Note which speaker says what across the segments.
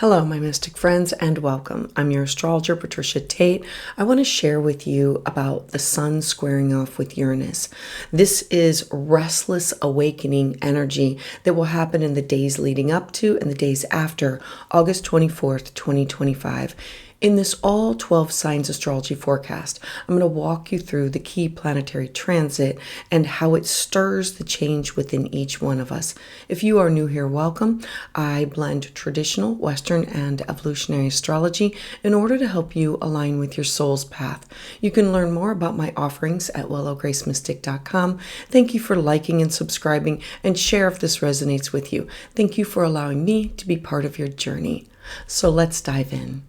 Speaker 1: Hello, my mystic friends, and welcome. I'm your astrologer, Patricia Tate. I want to share with you about the sun squaring off with Uranus. This is restless awakening energy that will happen in the days leading up to and the days after August 24th, 2025. In this all 12 signs astrology forecast, I'm going to walk you through the key planetary transit and how it stirs the change within each one of us. If you are new here, welcome. I blend traditional, Western, and evolutionary astrology in order to help you align with your soul's path. You can learn more about my offerings at willowgracemystic.com. Thank you for liking and subscribing, and share if this resonates with you. Thank you for allowing me to be part of your journey. So let's dive in.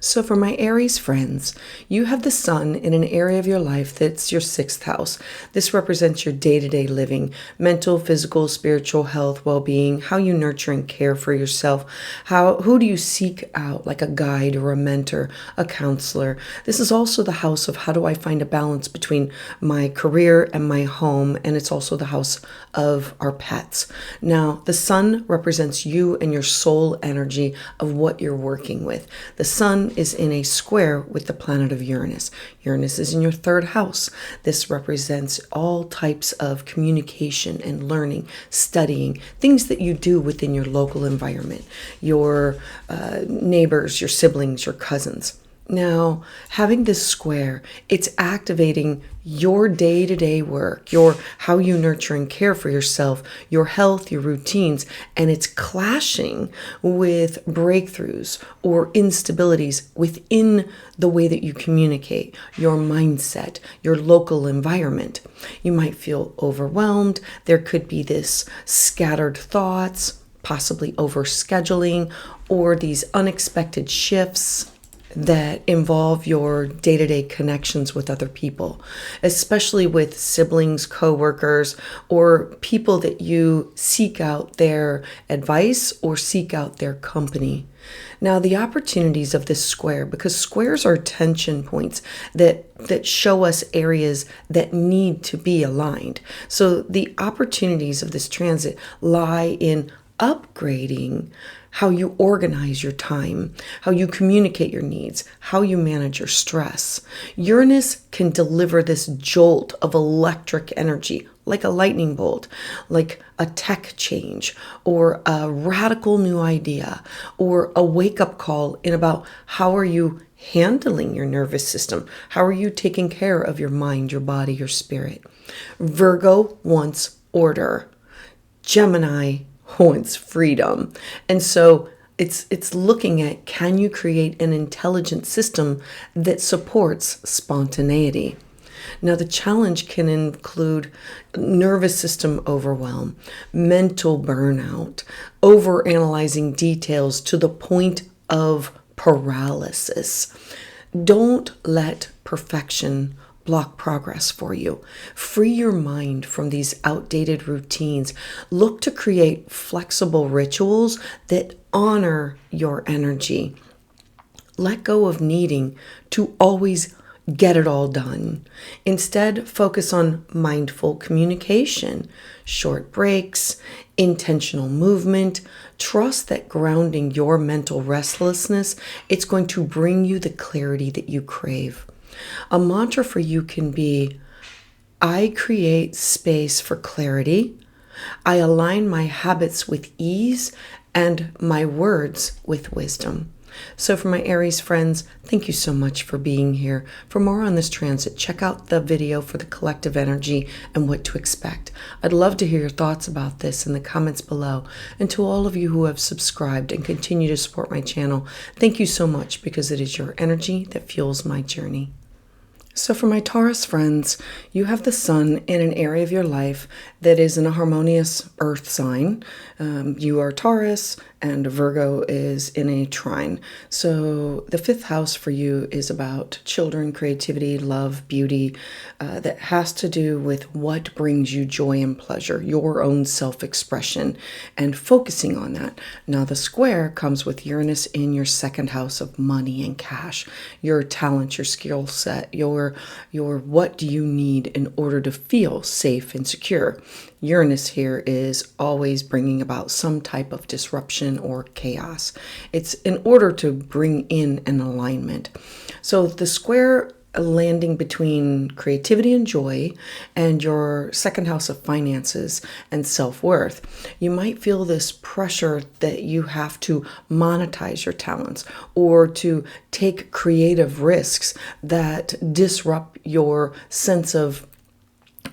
Speaker 1: So for my Aries friends, you have the sun in an area of your life that's your sixth house. This represents your day-to-day living, mental, physical, spiritual health, well-being, how you nurture and care for yourself, who do you seek out like a guide or a mentor, a counselor. This is also the house of how do I find a balance between my career and my home, and it's also the house of our pets. Now, the sun represents you and your soul energy of what you're working with. The sun is in a square with the planet of Uranus. Uranus is in your third house. This represents all types of communication and learning, studying, things that you do within your local environment, your neighbors, your siblings, your cousins. Now, having this square, it's activating your day-to-day work, how you nurture and care for yourself, your health, your routines, and it's clashing with breakthroughs or instabilities within the way that you communicate, your mindset, your local environment. You might feel overwhelmed. There could be this scattered thoughts, possibly overscheduling, or these unexpected shifts that involve your day-to-day connections with other people, especially with siblings, coworkers, or people that you seek out their advice or seek out their company. Now, the opportunities of this square, because squares are tension points that show us areas that need to be aligned. So the opportunities of this transit lie in upgrading how you organize your time, how you communicate your needs, how you manage your stress. Uranus can deliver this jolt of electric energy, like a lightning bolt, like a tech change, or a radical new idea, or a wake-up call in about how are you handling your nervous system? How are you taking care of your mind, your body, your spirit? Virgo wants order. Gemini wants freedom. And so it's looking at, can you create an intelligent system that supports spontaneity? Now, the challenge can include nervous system overwhelm, mental burnout, overanalyzing details to the point of paralysis. Don't let perfection block progress for you. Free your mind from these outdated routines. Look to create flexible rituals that honor your energy. Let go of needing to always get it all done. Instead, focus on mindful communication, short breaks, intentional movement. Trust that grounding your mental restlessness, it's going to bring you the clarity that you crave. A mantra for you can be, I create space for clarity. I align my habits with ease and my words with wisdom. So for my Aries friends, thank you so much for being here. For more on this transit, check out the video for the collective energy and what to expect. I'd love to hear your thoughts about this in the comments below. And to all of you who have subscribed and continue to support my channel, thank you so much, because it is your energy that fuels my journey. So for my Taurus friends, you have the sun in an area of your life that is in a harmonious earth sign. You are Taurus and Virgo is in a trine. So the fifth house for you is about children, creativity, love, beauty, that has to do with what brings you joy and pleasure, your own self-expression, and focusing on that. Now the square comes with Uranus in your second house of money and cash, your talent, your skill set, your what do you need in order to feel safe and secure. Uranus here is always bringing about some type of disruption confusion or chaos. It's in order to bring in an alignment. So the square landing between creativity and joy and your second house of finances and self-worth, you might feel this pressure that you have to monetize your talents or to take creative risks that disrupt your sense of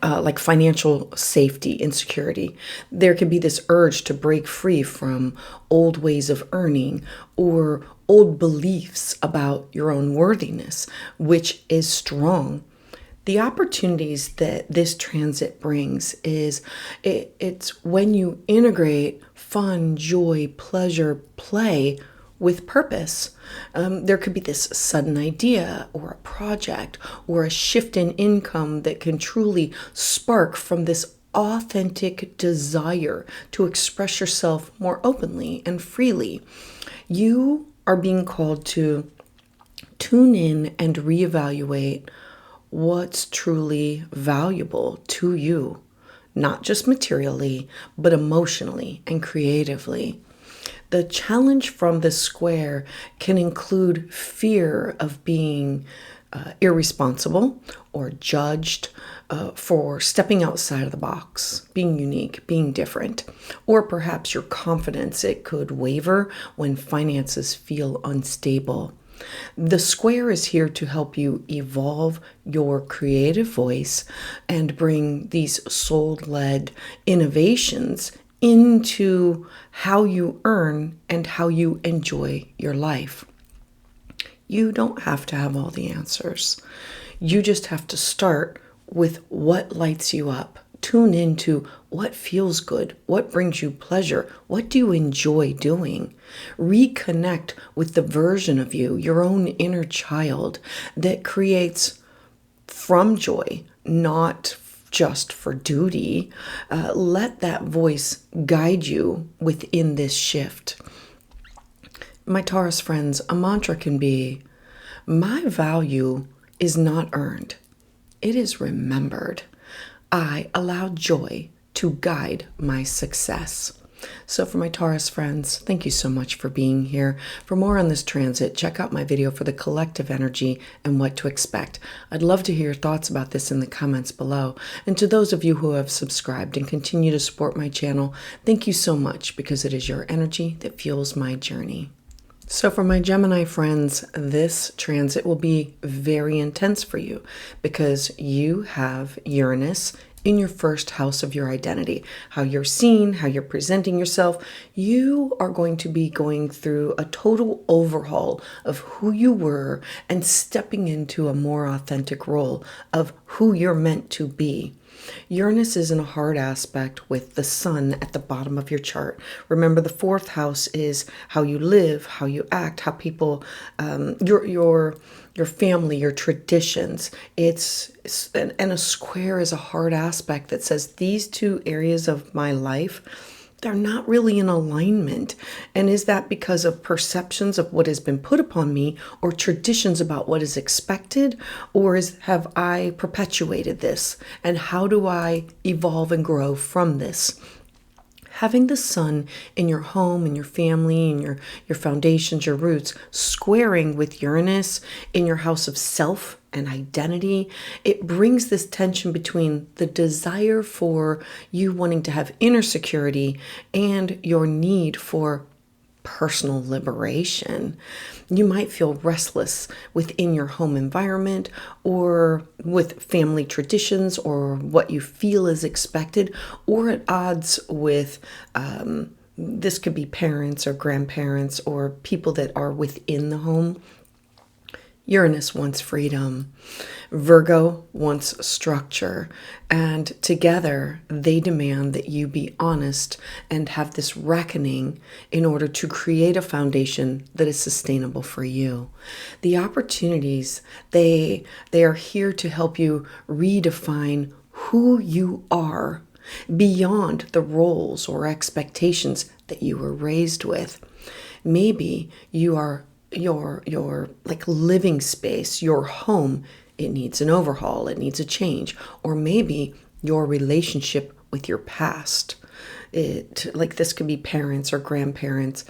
Speaker 1: like financial safety and security. There could be this urge to break free from old ways of earning or old beliefs about your own worthiness, which is strong. The opportunities that this transit brings is it's when you integrate fun, joy, pleasure, play with purpose. There could be this sudden idea or a project or a shift in income that can truly spark from this authentic desire to express yourself more openly and freely. You are being called to tune in and reevaluate what's truly valuable to you, not just materially, but emotionally and creatively. The challenge from the square can include fear of being irresponsible or judged for stepping outside of the box, being unique, being different, or perhaps your confidence, it could waver when finances feel unstable. The square is here to help you evolve your creative voice and bring these soul-led innovations into how you earn and how you enjoy your life. You don't have to have all the answers. You just have to start with what lights you up. Tune into what feels good, what brings you pleasure, what do you enjoy doing. Reconnect with the version of you, your own inner child that creates from joy, not just for duty. Let that voice guide you within this shift. My Taurus friends, a mantra can be, my value is not earned. It is remembered. I allow joy to guide my success. So for my Taurus friends, thank you so much for being here. For more on this transit, check out my video for the collective energy and what to expect. I'd love to hear your thoughts about this in the comments below. And to those of you who have subscribed and continue to support my channel, thank you so much because it is your energy that fuels my journey. So for my Gemini friends, this transit will be very intense for you because you have Uranus in your first house of your identity, how you're seen, how you're presenting yourself. You are going to be going through a total overhaul of who you were and stepping into a more authentic role of who you're meant to be. Uranus is in a hard aspect with the sun at the bottom of your chart. Remember, the fourth house is how you live, how you act, how people, your family, your traditions. And a square is a hard aspect that says these two areas of my life, they're not really in alignment. And is that because of perceptions of what has been put upon me or traditions about what is expected? Or have I perpetuated this? And how do I evolve and grow from this? Having the sun in your home, in your family, in your foundations, your roots, squaring with Uranus in your house of self and identity, it brings this tension between the desire for you wanting to have inner security and your need for personal liberation. You might feel restless within your home environment or with family traditions or what you feel is expected, or at odds with this could be parents or grandparents or people that are within the home. Uranus wants freedom. Virgo wants structure. And together they demand that you be honest and have this reckoning in order to create a foundation that is sustainable for you. The opportunities, they are here to help you redefine who you are beyond the roles or expectations that you were raised with. Maybe you are your like living space, your home, it needs an overhaul, it needs a change. Or maybe your relationship with your past. Like this could be parents or grandparents.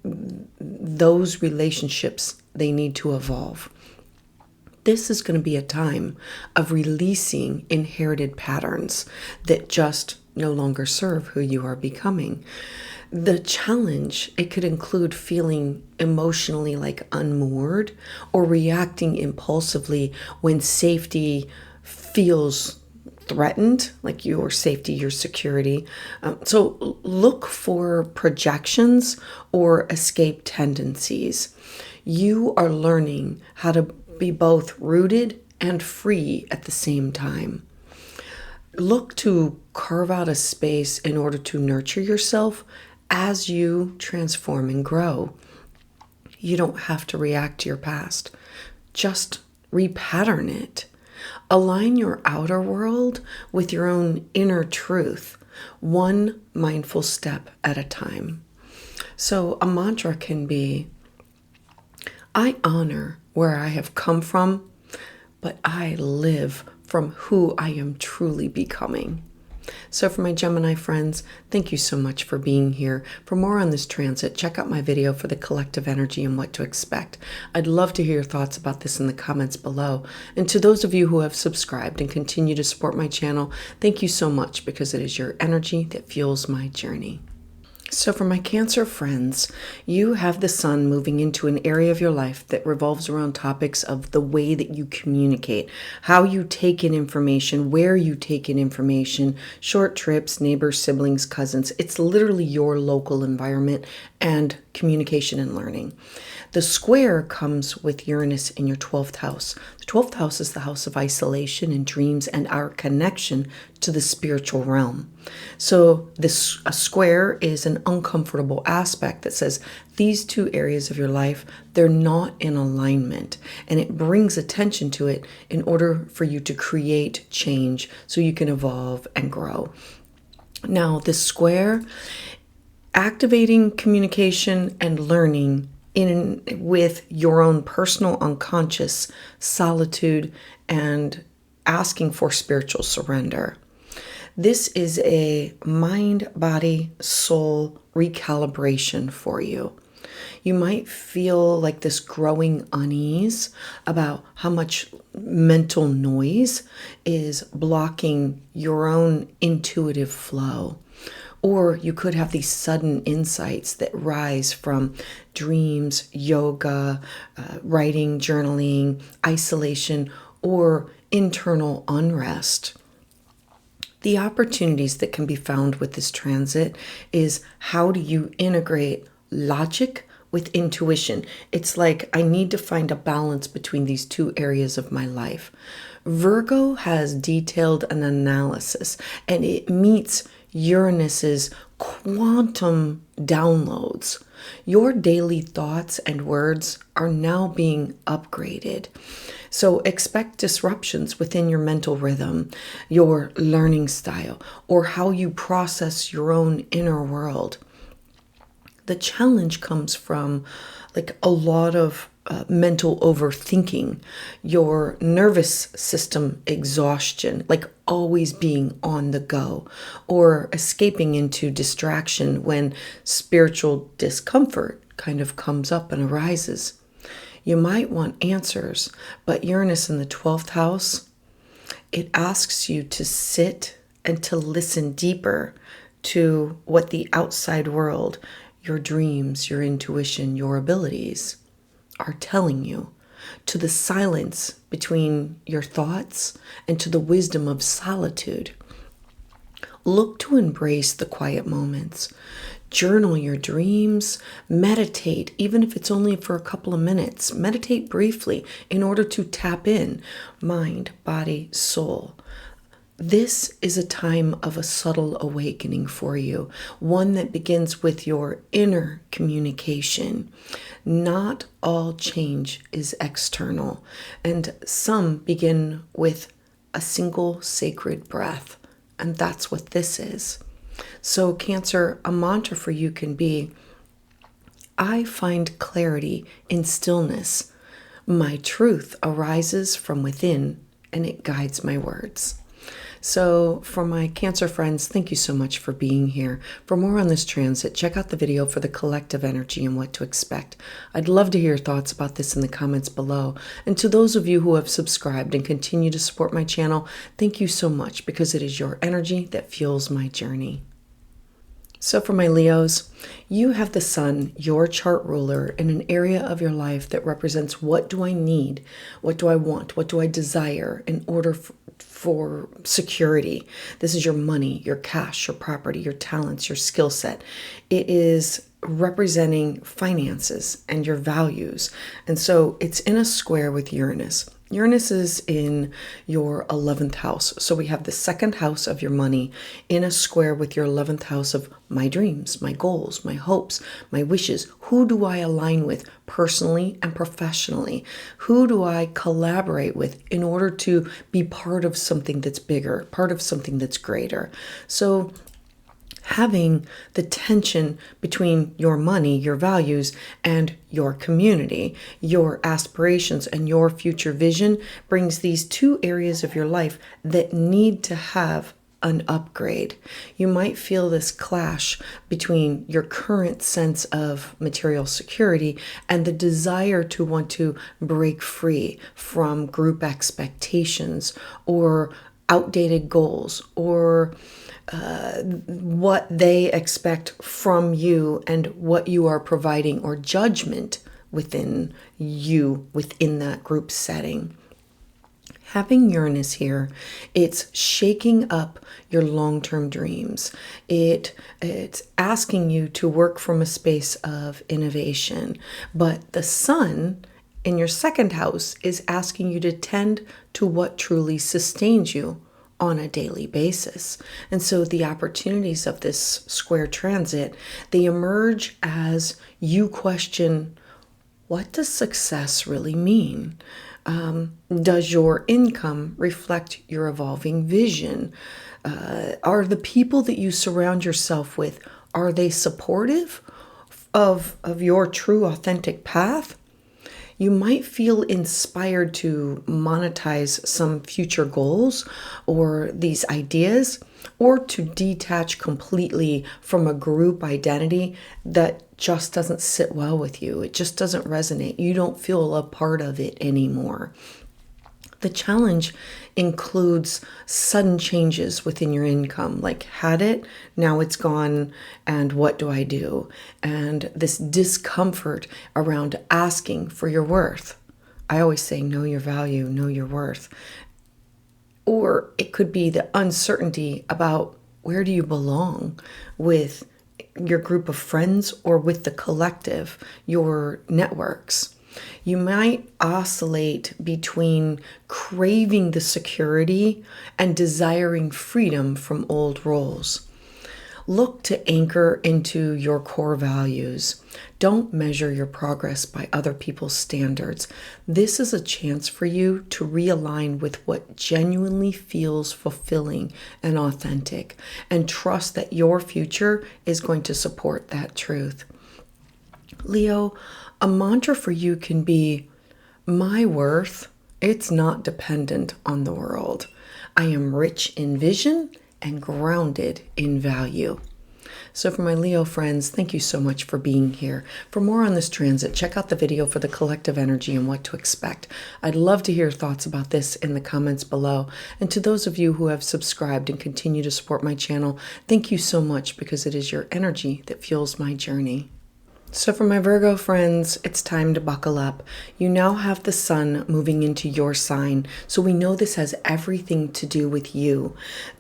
Speaker 1: Those relationships, they need to evolve. This is going to be a time of releasing inherited patterns that just no longer serve who you are becoming. The challenge, it could include feeling emotionally like unmoored or reacting impulsively when safety feels threatened, like your safety, your security. So look for projections or escape tendencies. You are learning how to be both rooted and free at the same time. Look to carve out a space in order to nurture yourself as you transform and grow. You don't have to react to your past. Just repattern it. Align your outer world with your own inner truth, one mindful step at a time. So a mantra can be, I honor where I have come from, but I live from who I am truly becoming. So for my Gemini friends, thank you so much for being here. For more on this transit, check out my video for the collective energy and what to expect. I'd love to hear your thoughts about this in the comments below. And to those of you who have subscribed and continue to support my channel, thank you so much, because it is your energy that fuels my journey. So for my Cancer friends, you have the sun moving into an area of your life that revolves around topics of the way that you communicate, how you take in information, where you take in information, short trips, neighbors, siblings, cousins. It's literally your local environment and communication and learning. The square comes with Uranus in your 12th house. The 12th house is the house of isolation and dreams and our connection to the spiritual realm. So a square is an uncomfortable aspect that says these two areas of your life, they're not in alignment, and it brings attention to it in order for you to create change so you can evolve and grow. Now, the square, activating communication and learning with your own personal unconscious, solitude, and asking for spiritual surrender. This is a mind, body, soul recalibration for you. You might feel like this growing unease about how much mental noise is blocking your own intuitive flow. Or you could have these sudden insights that rise from dreams, yoga, writing, journaling, isolation, or internal unrest. The opportunities that can be found with this transit is, how do you integrate logic with intuition? It's like, I need to find a balance between these two areas of my life. Virgo has detailed an analysis, and it meets Uranus's quantum downloads. Your daily thoughts and words are now being upgraded. So expect disruptions within your mental rhythm, your learning style, or how you process your own inner world. The challenge comes from like a lot of mental overthinking, your nervous system exhaustion, like always being on the go, or escaping into distraction when spiritual discomfort kind of comes up and arises. You might want answers, but Uranus in the 12th house, it asks you to sit and to listen deeper to what the outside world, your dreams, your intuition, your abilities are telling you, to the silence between your thoughts and to the wisdom of solitude. Look to embrace the quiet moments. Journal your dreams, meditate, even if it's only for a couple of minutes. Meditate briefly in order to tap in mind, body, soul. This is a time of a subtle awakening for you, one that begins with your inner communication. Not all change is external, and some begin with a single sacred breath, and that's what this is. So Cancer, a mantra for you can be, I find clarity in stillness. My truth arises from within, and it guides my words. So for my Cancer friends, thank you so much for being here. For more on this transit, check out the video for the collective energy and what to expect. I'd love to hear your thoughts about this in the comments below. And to those of you who have subscribed and continue to support my channel, thank you so much, because it is your energy that fuels my journey. So for my Leos, you have the sun, your chart ruler, in an area of your life that represents what do I need, what do I want, what do I desire in order for security. This is your money, your cash, your property, your talents, your skill set. It is representing finances and your values. And so it's in a square with Uranus. Uranus is in your 11th house. So we have the second house of your money in a square with your 11th house of my dreams, my goals, my hopes, my wishes. Who do I align with personally and professionally? Who do I collaborate with in order to be part of something that's bigger, part of something that's greater? So having the tension between your money, your values, and your community, your aspirations, and your future vision brings these two areas of your life that need to have an upgrade. You might feel this clash between your current sense of material security and the desire to want to break free from group expectations or outdated goals or what they expect from you and what you are providing, or judgment within you within that group setting. Having Uranus here, it's shaking up your long-term dreams. It's asking you to work from a space of innovation. But the sun in your second house is asking you to tend to what truly sustains you on a daily basis. And so the opportunities of this square transit, they emerge as you question, what does success really mean? Does your income reflect your evolving vision? Are the people that you surround yourself with, are they supportive of your true authentic path? You might feel inspired to monetize some future goals or these ideas, or to detach completely from a group identity that just doesn't sit well with you. It just doesn't resonate. You don't feel a part of it anymore. The challenge includes sudden changes within your income, like had it, now it's gone, and what do I do? And this discomfort around asking for your worth. I always say, know your value, know your worth. Or it could be the uncertainty about where do you belong with your group of friends or with the collective, your networks. You might oscillate between craving the security and desiring freedom from old roles. Look to anchor into your core values. Don't measure your progress by other people's standards. This is a chance for you to realign with what genuinely feels fulfilling and authentic, and trust that your future is going to support that truth. Leo, a mantra for you can be, my worth, it's not dependent on the world. I am rich in vision and grounded in value. So for my Leo friends, thank you so much for being here. For more on this transit, check out the video for the collective energy and what to expect. I'd love to hear your thoughts about this in the comments below. And to those of you who have subscribed and continue to support my channel, thank you so much, because it is your energy that fuels my journey. So for my Virgo friends, it's time to buckle up. You now have the sun moving into your sign, so we know this has everything to do with you.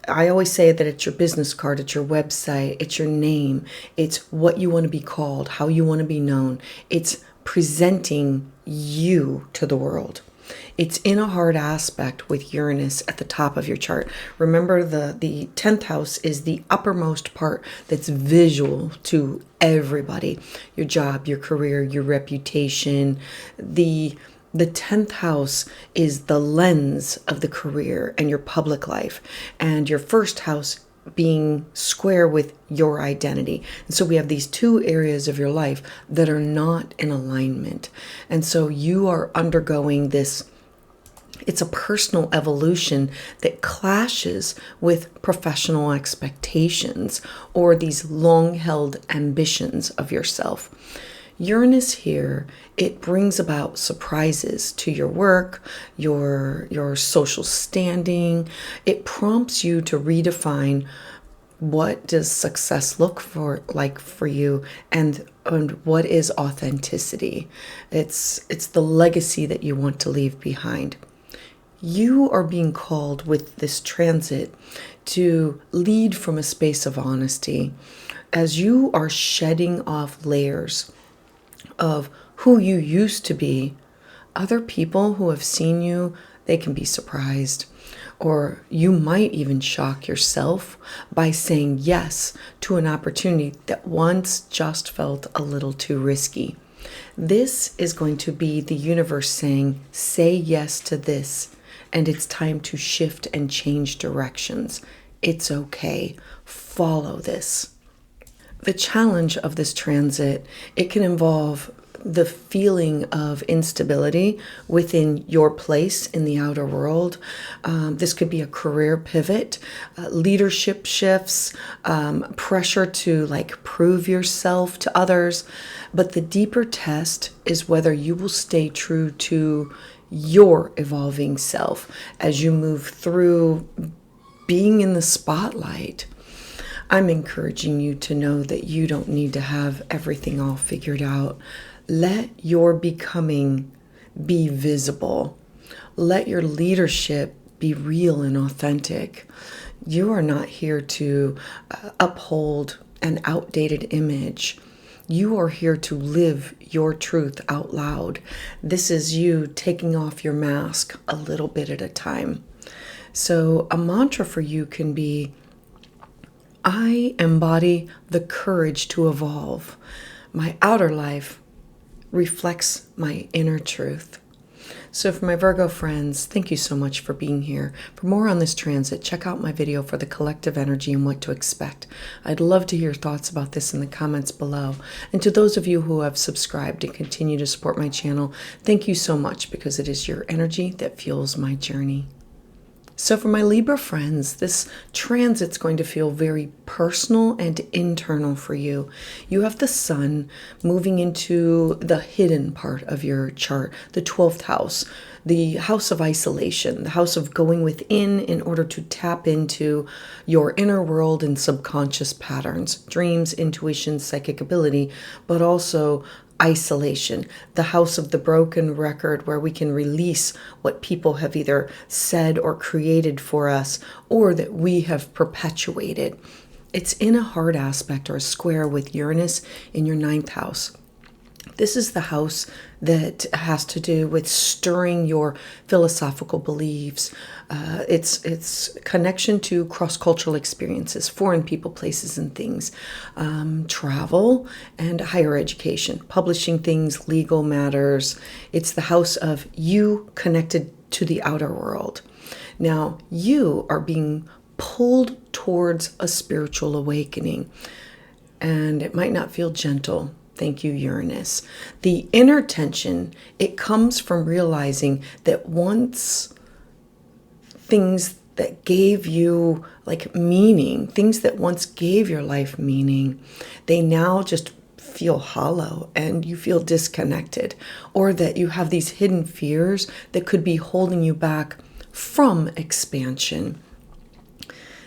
Speaker 1: I always say that it's your business card, it's your website, it's your name, it's what you want to be called, how you want to be known. It's presenting you to the world. It's in a hard aspect with Uranus at the top of your chart. Remember, the 10th house is the uppermost part that's visual to everybody. Your job, your career, your reputation. The 10th house is the lens of the career and your public life. And your first house being square with your identity. And so we have these two areas of your life that are not in alignment. And so you are undergoing this It's a personal evolution that clashes with professional expectations or these long-held ambitions of yourself. Uranus here, it brings about surprises to your work, your social standing. It prompts you to redefine what does success like for you, and what is authenticity. It's the legacy that you want to leave behind. You are being called with this transit to lead from a space of honesty as you are shedding off layers of who you used to be. Other people who have seen you, they can be surprised, or you might even shock yourself by saying yes to an opportunity that once just felt a little too risky. This is going to be the universe saying, say yes to this, and it's time to shift and change directions. It's okay. Follow this. The challenge of this transit, it can involve the feeling of instability within your place in the outer world. This could be a career pivot, leadership shifts, pressure to prove yourself to others. But the deeper test is whether you will stay true to your evolving self as you move through being in the spotlight. I'm encouraging you to know that you don't need to have everything all figured out. Let your becoming be visible. Let your leadership be real and authentic. You are not here to uphold an outdated image. You are here to live your truth out loud. This is you taking off your mask a little bit at a time. So a mantra for you can be, I embody the courage to evolve. My outer life reflects my inner truth. So for my Virgo friends, thank you so much for being here. For more on this transit, check out my video for the collective energy and what to expect. I'd love to hear your thoughts about this in the comments below. And to those of you who have subscribed and continue to support my channel, thank you so much, because it is your energy that fuels my journey. So for my Libra friends, this transit's going to feel very personal and internal for you. You have the sun moving into the hidden part of your chart, the 12th house, the house of isolation, the house of going within in order to tap into your inner world and subconscious patterns, dreams, intuition, psychic ability, but also isolation, the house of the broken record, where we can release what people have either said or created for us, or that we have perpetuated. It's in a hard aspect or a square with Uranus in your 9th house. This is the house that has to do with stirring your philosophical beliefs. It's connection to cross-cultural experiences, foreign people, places, and things, travel, and higher education, publishing things, legal matters. It's the house of you connected to the outer world. Now, you are being pulled towards a spiritual awakening, and it might not feel gentle. Thank you, Uranus. The inner tension, it comes from realizing that once things that gave you meaning, things that once gave your life meaning, they now just feel hollow and you feel disconnected, or that you have these hidden fears that could be holding you back from expansion.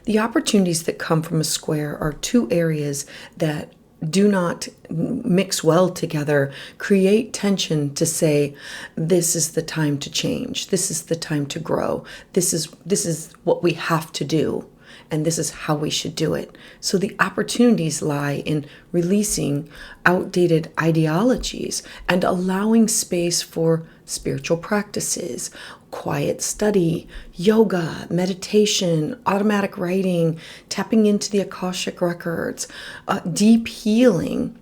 Speaker 1: The opportunities that come from a square are two areas that do not mix well together, create tension to say, this is the time to change. This is the time to grow. This is what we have to do. And this is how we should do it. So the opportunities lie in releasing outdated ideologies and allowing space for spiritual practices, quiet study, yoga, meditation, automatic writing, tapping into the Akashic records, deep healing.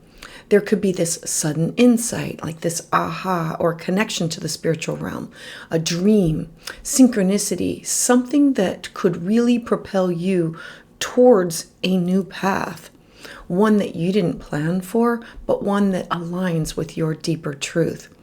Speaker 1: There could be this sudden insight, like this aha or connection to the spiritual realm, a dream, synchronicity, something that could really propel you towards a new path, one that you didn't plan for, but one that aligns with your deeper truth.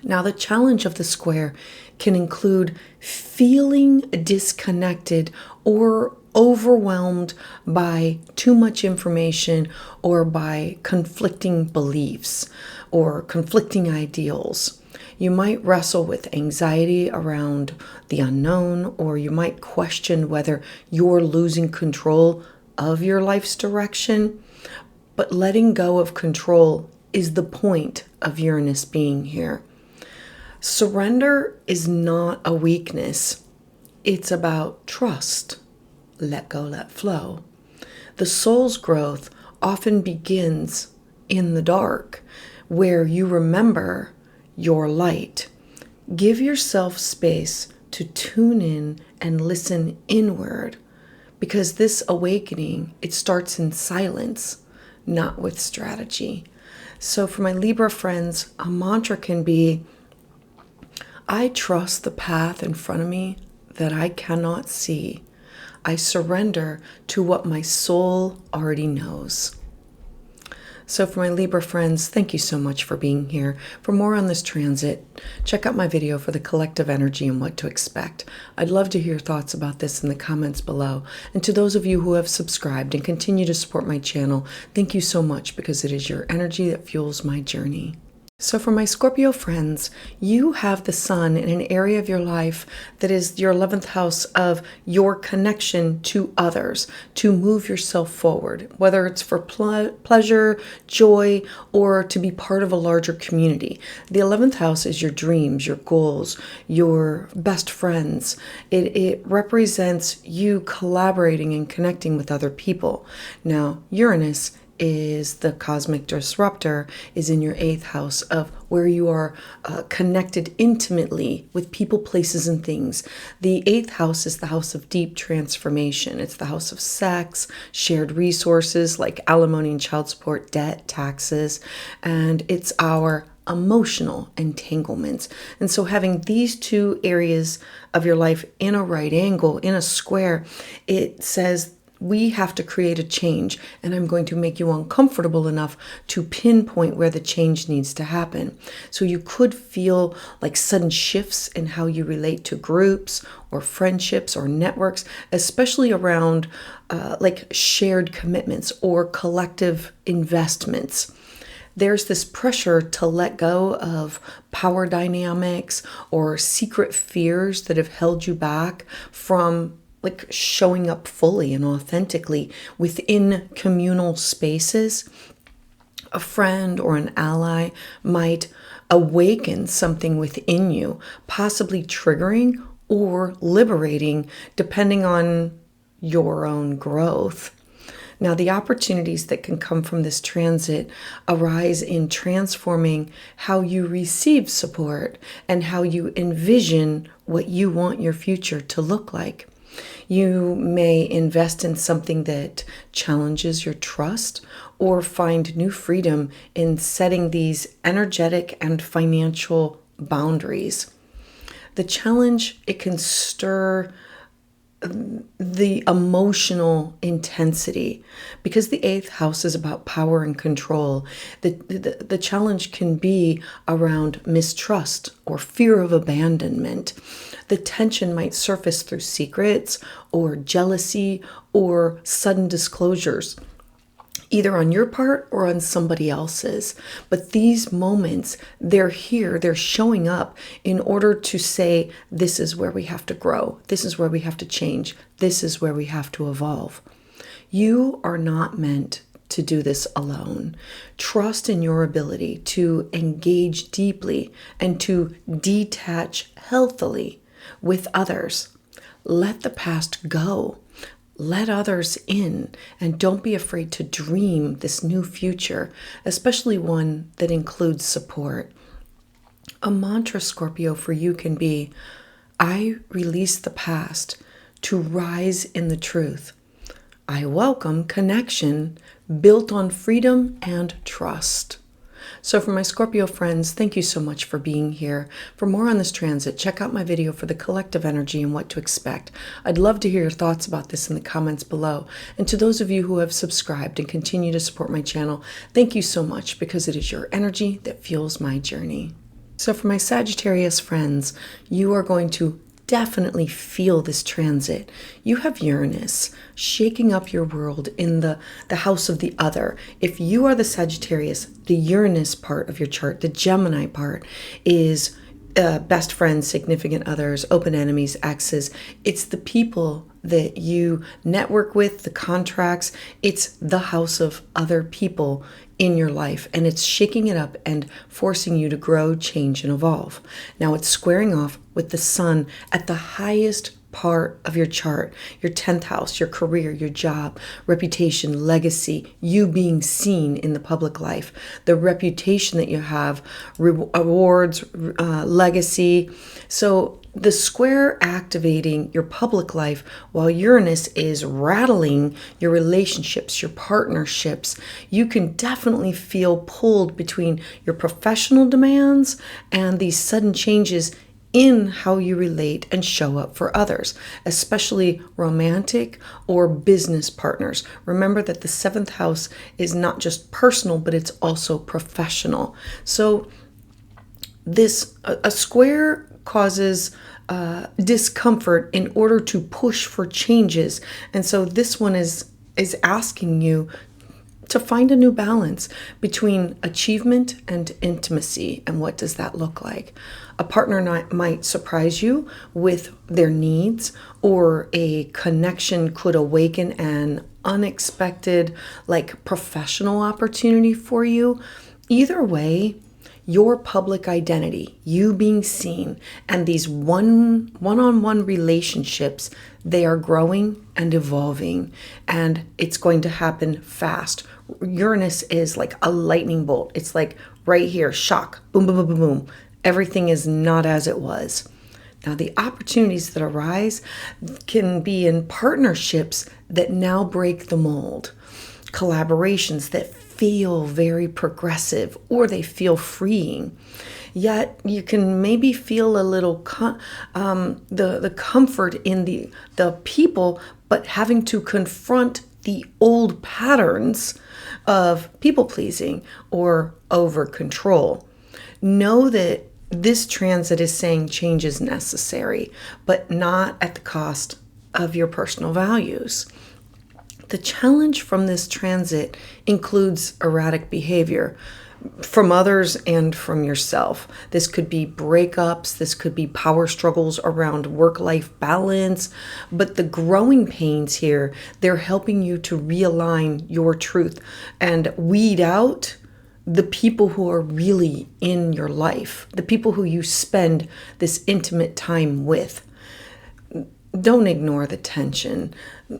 Speaker 1: Now, the challenge of the square can include feeling disconnected or overwhelmed by too much information or by conflicting beliefs or conflicting ideals. You might wrestle with anxiety around the unknown, or you might question whether you're losing control of your life's direction. But letting go of control is the point of Uranus being here. Surrender is not a weakness. It's about trust. Let go, let flow. The soul's growth often begins in the dark, where you remember your light. Give yourself space to tune in and listen inward, because this awakening, it starts in silence, not with strategy. So for my Libra friends, a mantra can be, I trust the path in front of me that I cannot see. I surrender to what my soul already knows. So for my Libra friends, thank you so much for being here. For more on this transit, check out my video for the collective energy and what to expect. I'd love to hear your thoughts about this in the comments below. And to those of you who have subscribed and continue to support my channel, thank you so much, because it is your energy that fuels my journey. So for my Scorpio friends, you have the sun in an area of your life that is your 11th house of your connection to others, to move yourself forward, whether it's for pleasure, joy, or to be part of a larger community. The 11th house is your dreams, your goals, your best friends. It represents you collaborating and connecting with other people. Now, Uranus is the cosmic disruptor, is in your 8th house of where you are connected intimately with people, places, and things. The 8th house is the house of deep transformation. It's the house of sex, shared resources like alimony and child support, debt, taxes, and it's our emotional entanglements. And so having these two areas of your life in a right angle, in a square, it says we have to create a change, and I'm going to make you uncomfortable enough to pinpoint where the change needs to happen. So you could feel like sudden shifts in how you relate to groups or friendships or networks, especially around like shared commitments or collective investments. There's this pressure to let go of power dynamics or secret fears that have held you back from like showing up fully and authentically within communal spaces. A friend or an ally might awaken something within you, possibly triggering or liberating, depending on your own growth. Now, the opportunities that can come from this transit arise in transforming how you receive support and how you envision what you want your future to look like. You may invest in something that challenges your trust or find new freedom in setting these energetic and financial boundaries. The challenge, it can stir the emotional intensity, because the 8th house is about power and control. The challenge can be around mistrust or fear of abandonment. The tension might surface through secrets or jealousy or sudden disclosures, either on your part or on somebody else's. But these moments, they're here, they're showing up in order to say, this is where we have to grow. This is where we have to change. This is where we have to evolve. You are not meant to do this alone. Trust in your ability to engage deeply and to detach healthily with others. Let the past go. Let others in, and don't be afraid to dream this new future, especially one that includes support. A mantra, Scorpio, for you can be, I release the past to rise in the truth. I welcome connection built on freedom and trust. So for my Scorpio friends, thank you so much for being here. For more on this transit, check out my video for the collective energy and what to expect. I'd love to hear your thoughts about this in the comments below. And to those of you who have subscribed and continue to support my channel, thank you so much, because it is your energy that fuels my journey. So for my Sagittarius friends, you are going to definitely feel this transit. You have Uranus shaking up your world in the house of the other. If you are the Sagittarius, the Uranus part of your chart, the Gemini part, is best friends, significant others, open enemies, exes. It's the people that you network with, the contracts. It's the house of other people in your life, and it's shaking it up and forcing you to grow, change, and evolve. Now it's squaring off with the sun at the highest part of your chart, your 10th house, your career, your job, reputation, legacy, you being seen in the public life, the reputation that you have, awards, legacy. So the square activating your public life while Uranus is rattling your relationships, your partnerships. You can definitely feel pulled between your professional demands and these sudden changes in how you relate and show up for others, especially romantic or business partners. Remember that the 7th house is not just personal, but it's also professional. So a square causes discomfort in order to push for changes. And so this one is asking you to find a new balance between achievement and intimacy. And what does that look like? A partner might surprise you with their needs, or a connection could awaken an unexpected, professional opportunity for you. Either way, your public identity, you being seen, and these one-on-one relationships, they are growing and evolving, and it's going to happen fast. Uranus is like a lightning bolt. It's like right here, shock, boom, boom, boom, boom, boom. Everything is not as it was. Now, the opportunities that arise can be in partnerships that now break the mold, collaborations that feel very progressive, or they feel freeing. Yet you can maybe feel a little the comfort in the people, but having to confront the old patterns of people pleasing or over control. Know that this transit is saying change is necessary, but not at the cost of your personal values. The challenge from this transit includes erratic behavior from others and from yourself. This could be breakups, this could be power struggles around work-life balance, but the growing pains here, they're helping you to realign your truth and weed out the people who are really in your life, the people who you spend this intimate time with. Don't ignore the tension.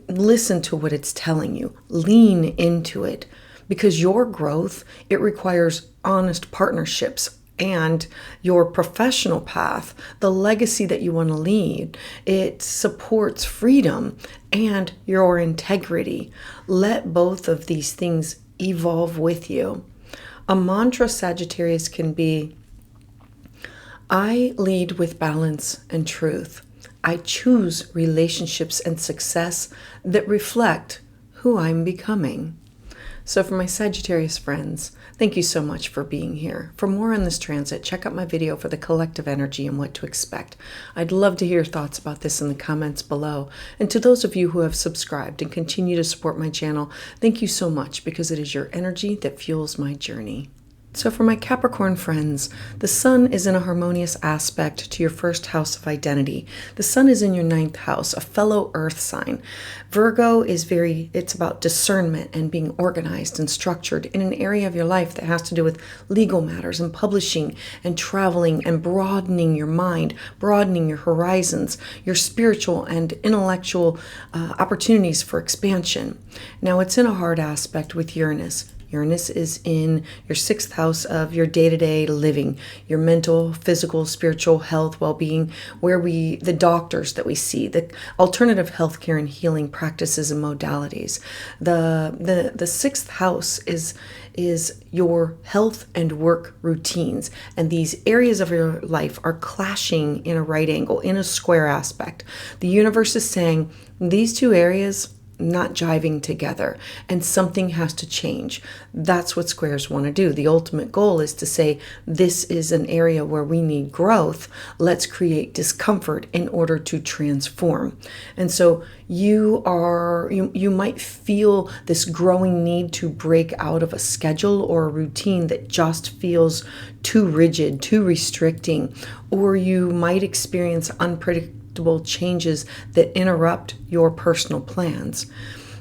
Speaker 1: Listen to what it's telling you. Lean into it, because your growth, it requires honest partnerships, and your professional path, the legacy that you want to lead, it supports freedom and your integrity. Let both of these things evolve with you. A mantra, Sagittarius, can be, I lead with balance and truth. I choose relationships and success that reflect who I'm becoming. So for my Sagittarius friends, thank you so much for being here. For more on this transit, check out my video for the collective energy and what to expect. I'd love to hear your thoughts about this in the comments below. And to those of you who have subscribed and continue to support my channel, thank you so much, because it is your energy that fuels my journey. So for my Capricorn friends, the sun is in a harmonious aspect to your first house of identity. The sun is in your 9th house, a fellow earth sign. Virgo is it's about discernment and being organized and structured in an area of your life that has to do with legal matters and publishing and traveling and broadening your mind, broadening your horizons, your spiritual and intellectual opportunities for expansion. Now it's in a hard aspect with Uranus. Uranus is in your 6th house of your day-to-day living, your mental, physical, spiritual health, well-being, where the doctors that we see, the alternative healthcare and healing practices and modalities. The 6th house is your health and work routines, and these areas of your life are clashing in a right angle, in a square aspect. The universe is saying these two areas, not jiving together, and something has to change. That's what squares want to do. The ultimate goal is to say, this is an area where we need growth. Let's create discomfort in order to transform. And so you might feel this growing need to break out of a schedule or a routine that just feels too rigid, too restricting, or you might experience unpredictable changes that interrupt your personal plans.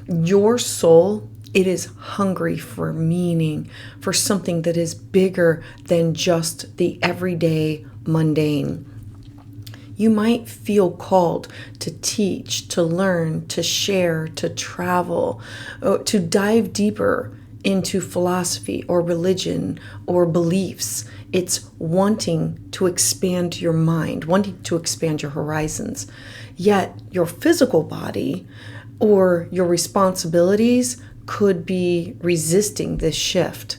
Speaker 1: Your soul, it is hungry for meaning, for something that is bigger than just the everyday mundane. You might feel called to teach, to learn, to share, to travel, to dive deeper into philosophy or religion or beliefs. It's wanting to expand your mind, wanting to expand your horizons. Yet your physical body or your responsibilities could be resisting this shift.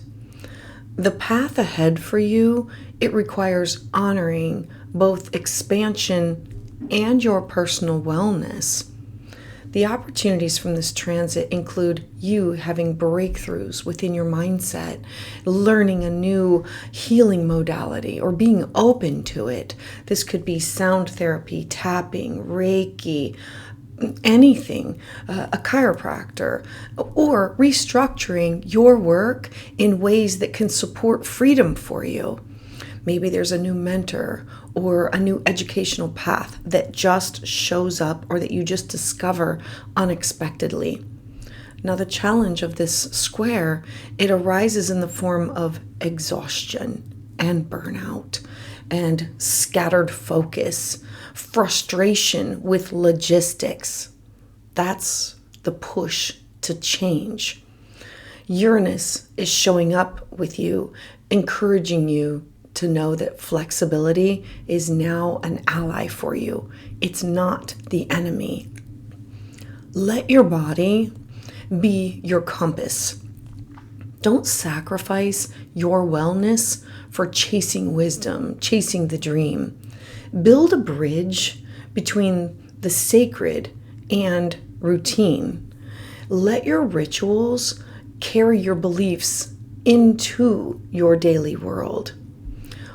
Speaker 1: The path ahead for you, it requires honoring both expansion and your personal wellness. The opportunities from this transit include you having breakthroughs within your mindset, learning a new healing modality or being open to it. This could be sound therapy, tapping, Reiki, anything, a chiropractor, or restructuring your work in ways that can support freedom for you. Maybe there's a new mentor or a new educational path that just shows up or that you just discover unexpectedly. Now, the challenge of this square, it arises in the form of exhaustion and burnout and scattered focus, frustration with logistics. That's the push to change. Uranus is showing up with you, encouraging you to know that flexibility is now an ally for you. It's not the enemy. Let your body be your compass. Don't sacrifice your wellness for chasing wisdom, chasing the dream. Build a bridge between the sacred and routine. Let your rituals carry your beliefs into your daily world.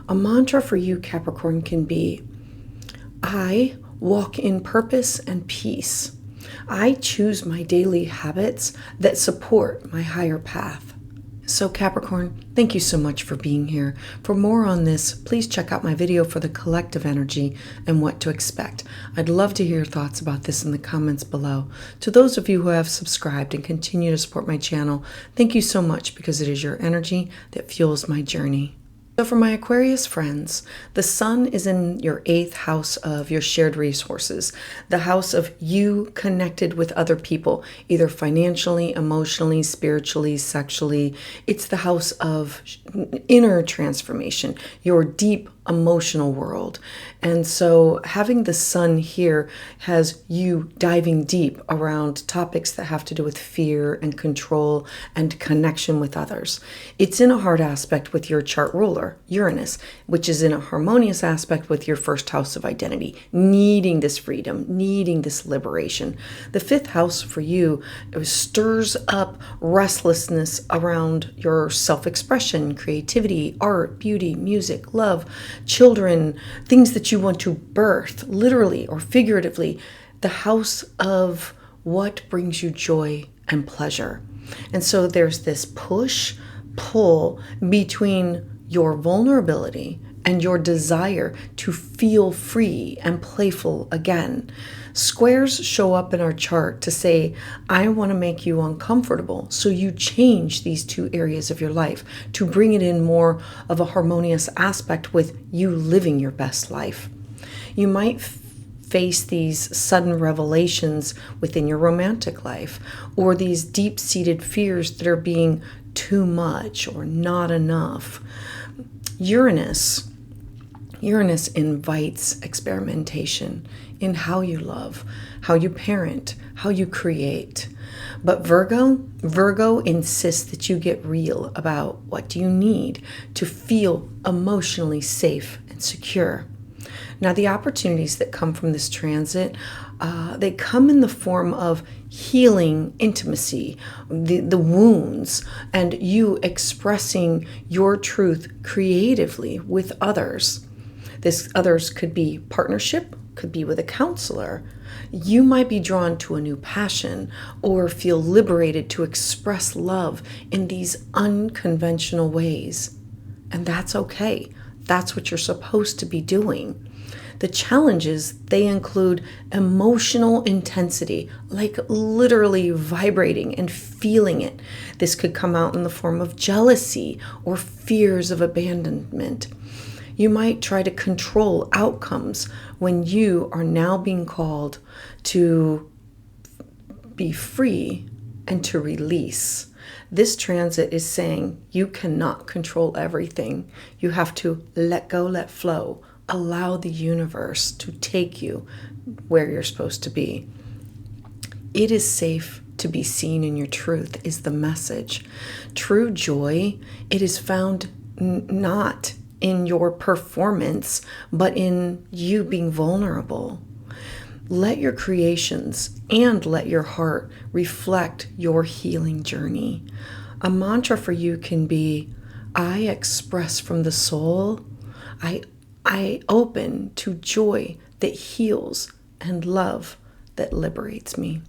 Speaker 1: A mantra for you, Capricorn, can be, I walk in purpose and peace. I choose my daily habits that support my higher path. So Capricorn, thank you so much for being here. For more on this, please check out my video for the collective energy and what to expect. I'd love to hear your thoughts about this in the comments below. To those of you who have subscribed and continue to support my channel, thank you so much, because it is your energy that fuels my journey. So for my Aquarius friends, the sun is in your 8th house of your shared resources, the house of you connected with other people, either financially, emotionally, spiritually, sexually. It's the house of inner transformation, your deep emotional world. And so having the sun here has you diving deep around topics that have to do with fear and control and connection with others. It's in a hard aspect with your chart ruler, Uranus, which is in a harmonious aspect with your 1st house of identity, needing this freedom, needing this liberation. The 5th house for you stirs up restlessness around your self-expression, creativity, art, beauty, music, love, children, things that you want to birth, literally or figuratively, the house of what brings you joy and pleasure. And so there's this push-pull between your vulnerability and your desire to feel free and playful again. Squares show up in our chart to say, I want to make you uncomfortable. So you change these 2 areas of your life to bring it in more of a harmonious aspect with you living your best life. You might face these sudden revelations within your romantic life, or these deep-seated fears that are being too much or not enough. Uranus invites experimentation in how you love, how you parent, how you create. But Virgo insists that you get real about what do you need to feel emotionally safe and secure. Now, the opportunities that come from this transit, they come in the form of healing intimacy, the wounds, and you expressing your truth creatively with others. This others could be partnership, could be with a counselor. You might be drawn to a new passion or feel liberated to express love in these unconventional ways. And that's okay. That's what you're supposed to be doing. The challenges, they include emotional intensity, like literally vibrating and feeling it. This could come out in the form of jealousy or fears of abandonment. You might try to control outcomes when you are now being called to be free and to release. This transit is saying you cannot control everything. You have to let go, let flow. Allow the universe to take you where you're supposed to be. It is safe to be seen in your truth is the message. True joy, it is found not in your performance, but in you being vulnerable. Let your creations and let your heart reflect your healing journey. A mantra for you can be, I express from the soul. I open to joy that heals and love that liberates me.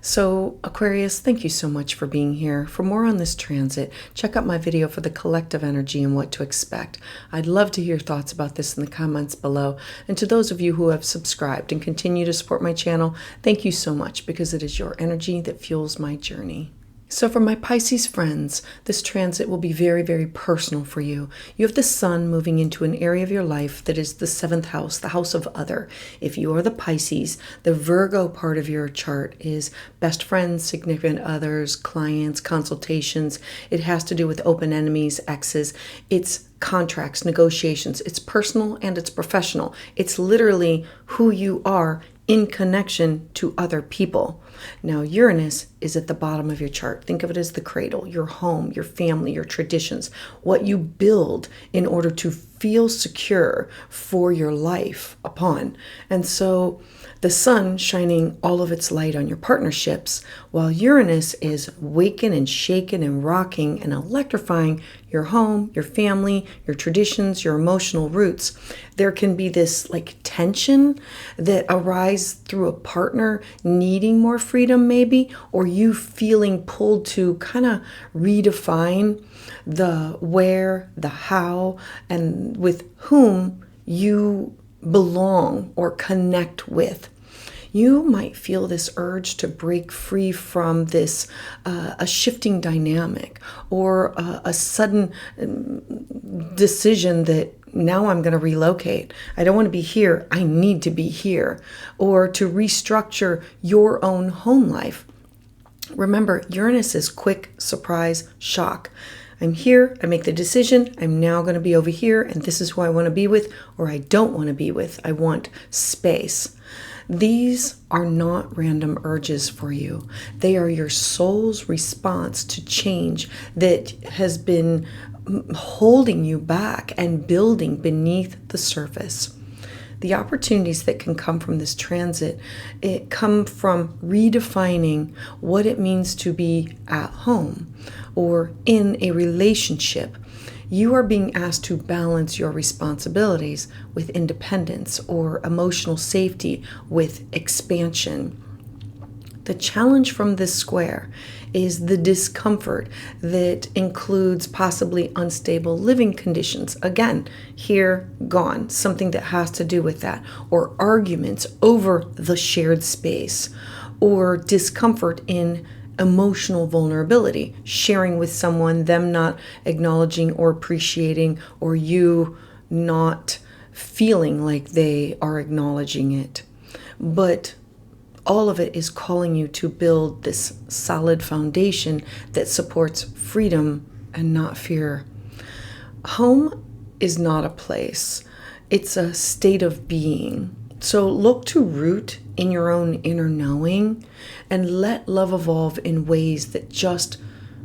Speaker 1: So Aquarius, thank you so much for being here. For more on this transit, check out my video for the collective energy and what to expect. I'd love to hear thoughts about this in the comments below. And to those of you who have subscribed and continue to support my channel, thank you so much, because it is your energy that fuels my journey. So for my Pisces friends, this transit will be very, very personal for you. You have the sun moving into an area of your life that is the 7th house, the house of other. If you are the Pisces, the Virgo part of your chart is best friends, significant others, clients, consultations. It has to do with open enemies, exes. It's contracts, negotiations. It's personal and it's professional. It's literally who you are in connection to other people. Now, Uranus is at the bottom of your chart. Think of it as the cradle, your home, your family, your traditions, what you build in order to feel secure for your life upon. And so the sun shining all of its light on your partnerships, while Uranus is waking and shaking and rocking and electrifying your home, your family, your traditions, your emotional roots. There can be this like tension that arises through a partner needing more freedom maybe, or you feeling pulled to kind of redefine the where, the how, and with whom you belong or connect with. You might feel this urge to break free from this, a shifting dynamic, or a sudden decision that now I'm going to relocate. I don't want to be here. I need to be here. Or to restructure your own home life. Remember, Uranus is quick, surprise, shock. I'm here, I make the decision, I'm now going to be over here, and this is who I want to be with, or I don't want to be with. I want space. These are not random urges for you. They are your soul's response to change that has been holding you back and building beneath the surface. The opportunities that can come from this transit, it come from redefining what it means to be at home or in a relationship. You are being asked to balance your responsibilities with independence or emotional safety with expansion. The challenge from this square is the discomfort that includes possibly unstable living conditions. Again, here, gone, something that has to do with that, or arguments over the shared space, or discomfort in emotional vulnerability, sharing with someone, them not acknowledging or appreciating, or you not feeling like they are acknowledging it. But all of it is calling you to build this solid foundation that supports freedom and not fear. Home is not a place. It's a state of being. So look to root in your own inner knowing and let love evolve in ways that just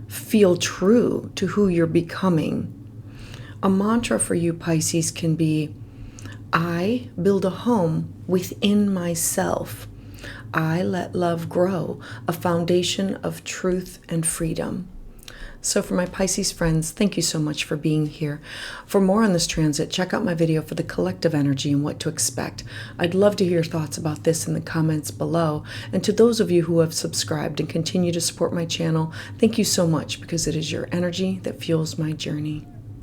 Speaker 1: feel true to who you're becoming. A mantra for you, Pisces, can be, I build a home within myself. I let love grow, a foundation of truth and freedom. So for my Pisces friends, thank you so much for being here. For more on this transit, check out my video for the collective energy and what to expect. I'd love to hear your thoughts about this in the comments below. And to those of you who have subscribed and continue to support my channel, thank you so much, because it is your energy that fuels my journey.